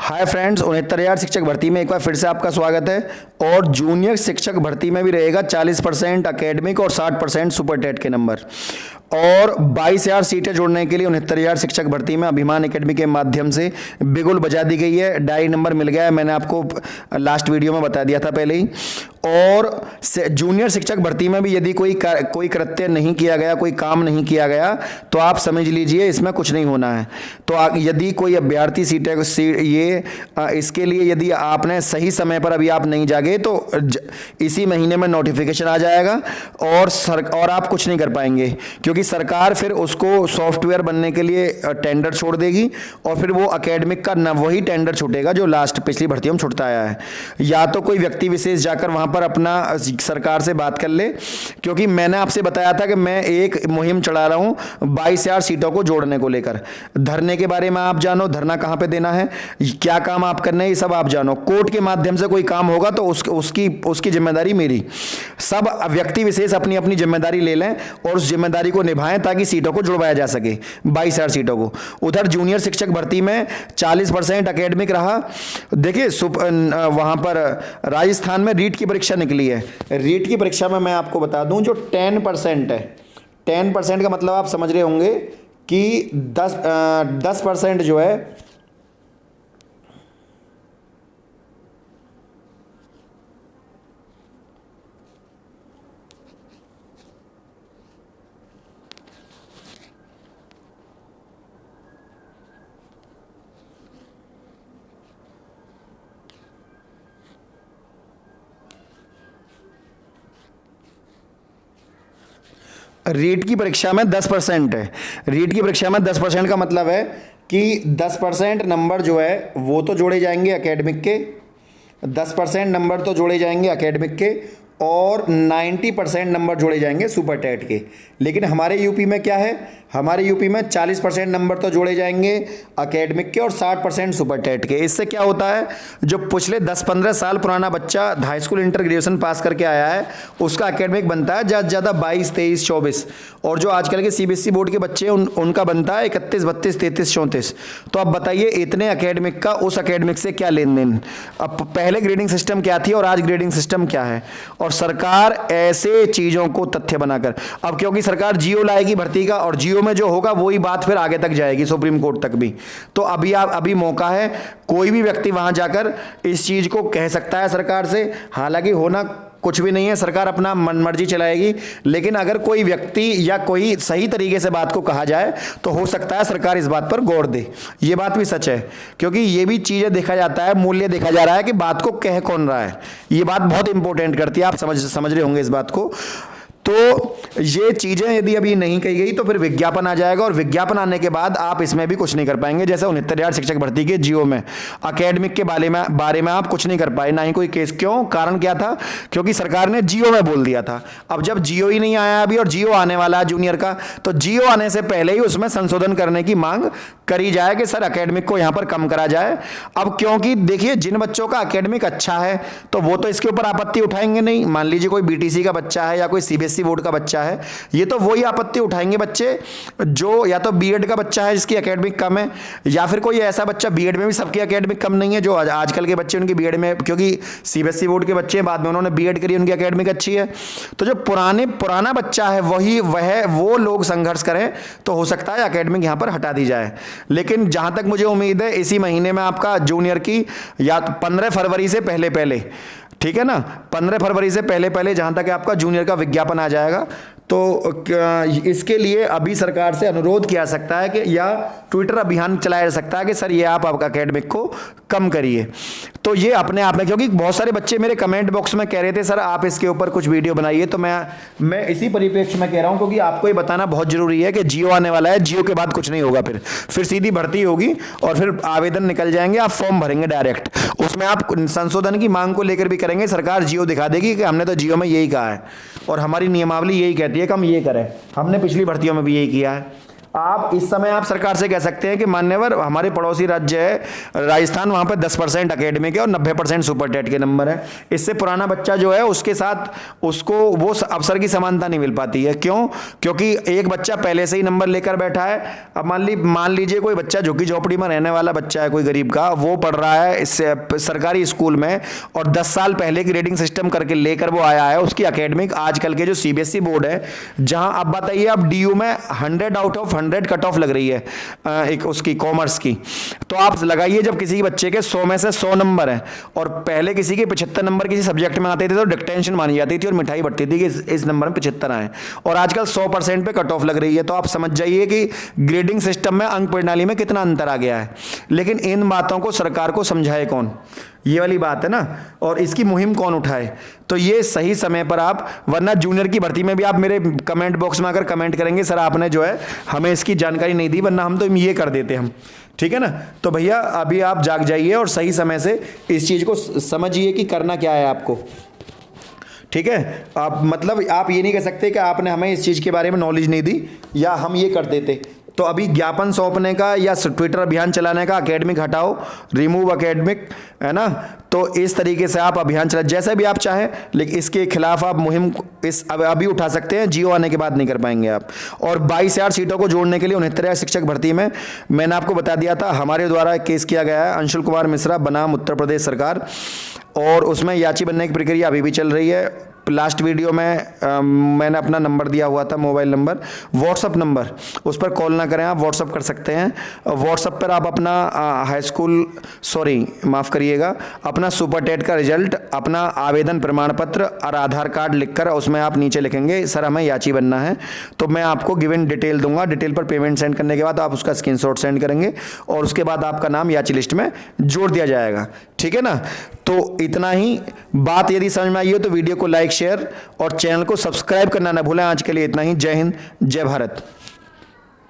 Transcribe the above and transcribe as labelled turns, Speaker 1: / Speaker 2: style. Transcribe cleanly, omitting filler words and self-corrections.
Speaker 1: Hi friends, 69,000 शिक्षक भर्ती में एक बार फिर से आपका स्वागत है। और जूनियर शिक्षक भर्ती में भी रहेगा 40% अकेडमिक और 60% सुपर टेट के नंबर। और 22,000 सीटें जोड़ने के लिए 69,000 शिक्षक भर्ती में अभिमान एकेडमी के माध्यम से बिगुल बजा दी गई है। डायरी नंबर मिल गया है, मैंने आपको लास्ट वीडियो में बता दिया था पहले ही। और जूनियर शिक्षक भर्ती में भी यदि कोई कृत्य नहीं किया गया, कोई काम नहीं किया गया, तो आप समझ लीजिए इसमें कुछ नहीं होना है। तो यदि कोई अभ्यर्थी इसके लिए यदि आपने सही समय पर अभी आप नहीं जागे तो इसी महीने में नोटिफिकेशन आ जाएगा और आप कुछ नहीं कर पाएंगे, क्योंकि सरकार फिर उसको सॉफ्टवेयर बनने के लिए टेंडर छोड़ देगी और फिर वो एकेडमिक का वही टेंडर छूटेगा जो लास्ट पिछली भर्तियों में छूटता आया है। या तो कोई व्यक्ति विशेष जाकर वहां पर अपना सरकार से बात कर ले, क्योंकि मैंने आपसे बताया था कि मैं एक मुहिम चला रहा हूं 22,000 सीटों को जोड़ने को लेकर। धरने के बारे में आप जानो, धरना कहां पे देना है, क्या काम आप करने हैं, ये सब आप जानो। कोर्ट के माध्यम से कोई काम होगा तो उसकी जिम्मेदारी मेरी। सब व्यक्ति विशेष अपनी अपनी जिम्मेदारी ले लें और उस जिम्मेदारी को निभाएं ताकि सीटों को जुड़वाया जा सके, 22,000 सीटों को। उधर जूनियर शिक्षक भर्ती में 40% एकेडमिक रहा। देखिए वहां पर राजस्थान में रीट की परीक्षा निकली है। रीट की परीक्षा में मैं आपको बता दूं जो 10% है, 10% का मतलब आप समझ रहे होंगे कि 10% जो है रीट की परीक्षा में 10% है। रीट की परीक्षा में 10% का मतलब है कि 10% नंबर जो है वो तो जोड़े जाएंगे एकेडमिक के, 10% नंबर तो जोड़े जाएंगे एकेडमिक के और 90% नंबर जोड़े जाएंगे सुपर टेट के। लेकिन हमारे यूपी में क्या है, हमारे यूपी में 40% नंबर तो जोड़े जाएंगे एकेडमिक के और 60% सुपर टेट के। इससे क्या होता है, जो पिछले 10-15 साल पुराना बच्चा high school inter graduation pass करके आया है उसका एकेडमिक बनता है ज़्यादा से ज़्यादा 22, 23, 24। और जो आजकल के सीबीएसई बोर्ड के बच्चे हैं उनका बनता है 31, 32, 33, 34। तो अब बताइए इतने एकेडमिक का उस एकेडमिक से क्या लेन देन। अब पहले ग्रेडिंग सिस्टम क्या थी और आज ग्रेडिंग सिस्टम क्या है। और सरकार ऐसे चीज़ों को तथ्य बनाकर, अब क्योंकि सरकार जियो लाएगी भर्ती का और जियो में जो होगा वही बात फिर आगे तक जाएगी सुप्रीम कोर्ट तक भी। तो अभी मौका है, कोई भी व्यक्ति वहां जाकर इस चीज़ को कह सकता है सरकार से। हालांकि होना कुछ भी नहीं है, सरकार अपना मनमर्जी चलाएगी। लेकिन अगर कोई व्यक्ति या कोई सही तरीके से बात को कहा जाए तो हो सकता है सरकार इस बात पर गौर दे। ये बात भी सच है, क्योंकि ये भी चीज़ें देखा जाता है, मूल्य देखा जा रहा है कि बात को कह कौन रहा है। ये बात बहुत इंपॉर्टेंट करती है, आप समझ रहे होंगे इस बात को। तो ये चीज़ें यदि अभी नहीं कही गई तो फिर विज्ञापन आ जाएगा और विज्ञापन आने के बाद आप इसमें भी कुछ नहीं कर पाएंगे। जैसे 69,000 शिक्षक भर्ती के जियो में एकेडमिक के बारे में आप कुछ नहीं कर पाए, ना ही कोई केस। क्यों? कारण क्या था? क्योंकि सरकार ने जियो में बोल दिया था। अब जब जियो ही नहीं आया अभी और जियो आने वाला है जूनियर का, तो जियो आने से पहले ही उसमें संशोधन करने की मांग करी जाए कि सर एकेडमिक को यहां पर कम करा जाए। अब क्योंकि देखिए जिन बच्चों का एकेडमिक अच्छा है तो वो तो इसके ऊपर आपत्ति उठाएंगे नहीं। मान लीजिए कोई बीटीसी का बच्चा है या कोई सीबीएसई बोर्ड का बच्चा है, ये तो वही आपत्ति उठाएंगे बच्चे जो या तो बीएड का बच्चा है जिसकी एकेडमिक कम है, या फिर कोई ऐसा बच्चा, बीएड में भी सबकी एकेडमिक कम नहीं है, जो आजकल के बच्चे उनकी बीएड में, क्योंकि सीबीएसई बोर्ड के बच्चे बाद में उन्होंने बीएड करी, उनकी एकेडमिक अच्छी है। तो जो पुराना बच्चा है वो लोग संघर्ष करें तो हो सकता है एकेडमिक यहां पर हटा दी जाए। लेकिन जहां तक मुझे उम्मीद है इसी महीने में आपका जूनियर की या 15 फरवरी से पहले, ठीक है ना, 15 फरवरी से पहले जहां तक आपका जूनियर का विज्ञापन आ जाएगा। तो इसके लिए अभी सरकार से अनुरोध किया जा सकता है कि या ट्विटर अभियान चलाया जा सकता है कि सर ये आप एकेडमिक को कम करिए। तो ये अपने आप में, क्योंकि बहुत सारे बच्चे मेरे कमेंट बॉक्स में कह रहे थे सर आप इसके ऊपर कुछ वीडियो बनाइए, तो मैं इसी परिप्रेक्ष्य में कह रहा हूं, क्योंकि आपको ये बताना बहुत जरूरी है कि जियो आने वाला है, जियो के बाद कुछ नहीं होगा, फिर सीधी भर्ती होगी और फिर आवेदन निकल जाएंगे, आप फॉर्म भरेंगे डायरेक्ट, उसमें आप संशोधन की मांग को लेकर भी करेंगे, सरकार जियो दिखा देगी कि हमने तो जियो में यही कहा है और हमारी नियमावली यही कहती है कि हम ये करें, हमने पिछली भर्तियों में भी यही किया है। आप इस समय आप सरकार से कह सकते हैं कि मान्यवर हमारे पड़ोसी राज्य है राजस्थान, वहाँ पे 10% एकेडमिक है और 90% सुपर टेट के नंबर है। इससे पुराना बच्चा जो है उसके साथ उसको वो अवसर की समानता नहीं मिल पाती है। क्यों? क्योंकि एक बच्चा पहले से ही नंबर लेकर बैठा है। अब मान लीजिए कोई बच्चा झुग्गी झोपड़ी में रहने वाला बच्चा है, कोई गरीब का, वो पढ़ रहा है इससे सरकारी स्कूल में और 10 साल पहले ग्रेडिंग सिस्टम करके लेकर वो आया है। उसकी एकेडमिक आजकल के जो सीबीएसई बोर्ड है, जहां अब बताइए आप डीयू में 100 आउट ऑफ 100 कट ऑफ लग रही है एक उसकी कॉमर्स की, तो आप लगाइए जब किसी बच्चे के 100 में से 100 नंबर है और पहले किसी के 75 नंबर किसी सब्जेक्ट में आते थे तो डिक्टेंशन मानी जाती थी और मिठाई बढ़ती थी कि इस नंबर में 75 आए, और आजकल 100% पे कट ऑफ लग रही है। तो आप समझ जाइए कि ग्रेडिंग सिस्टम में अंक प्रणाली में कितना अंतर आ गया है। लेकिन इन बातों को सरकार को समझाए कौन, ये वाली बात है ना, और इसकी मुहिम कौन उठाए। तो ये सही समय पर आप, वरना जूनियर की भर्ती में भी आप मेरे कमेंट बॉक्स में अगर कमेंट करेंगे सर आपने जो है हमें इसकी जानकारी नहीं दी, वरना हम तो ये कर देते हम, ठीक है ना। तो भैया अभी आप जाग जाइए और सही समय से इस चीज़ को समझिए कि करना क्या है आपको, ठीक है। आप मतलब आप ये नहीं कह सकते कि आपने हमें इस चीज़ के बारे में नॉलेज नहीं दी या हम ये कर देते। तो अभी ज्ञापन सौंपने का या ट्विटर अभियान चलाने का एकेडमिक हटाओ, रिमूव एकेडमिक, है ना, तो इस तरीके से आप अभियान चला जैसे भी आप चाहें, लेकिन इसके खिलाफ आप मुहिम अभी उठा सकते हैं, जियो आने के बाद नहीं कर पाएंगे आप। और 22,000 सीटों को जोड़ने के लिए 69,000 शिक्षक भर्ती में मैंने आपको बता दिया था हमारे द्वारा केस किया गया है। अंशुल कुमार मिश्रा बनाम उत्तर प्रदेश सरकार, और उसमें याची बनने की प्रक्रिया अभी भी चल रही है। लास्ट वीडियो में मैंने अपना नंबर दिया हुआ था, मोबाइल नंबर, व्हाट्सअप नंबर, उस पर कॉल ना करें, आप व्हाट्सअप कर सकते हैं। व्हाट्सअप पर आप अपना हाई स्कूल, माफ़ करिएगा, अपना सुपर टेट का रिजल्ट, अपना आवेदन प्रमाण पत्र और आधार कार्ड लिखकर उसमें आप नीचे लिखेंगे सर हमें याची बनना है, तो मैं आपको गिवन डिटेल दूंगा। डिटेल पर पेमेंट सेंड करने के बाद आप उसका स्क्रीनशॉट सेंड करेंगे और उसके बाद आपका नाम याची लिस्ट में जोड़ दिया जाएगा, ठीक है ना। तो इतना ही बात, यदि समझ में आई हो तो वीडियो को लाइक शेयर और चैनल को सब्सक्राइब करना ना भूलें। आज के लिए इतना ही। जय हिंद, जय भारत।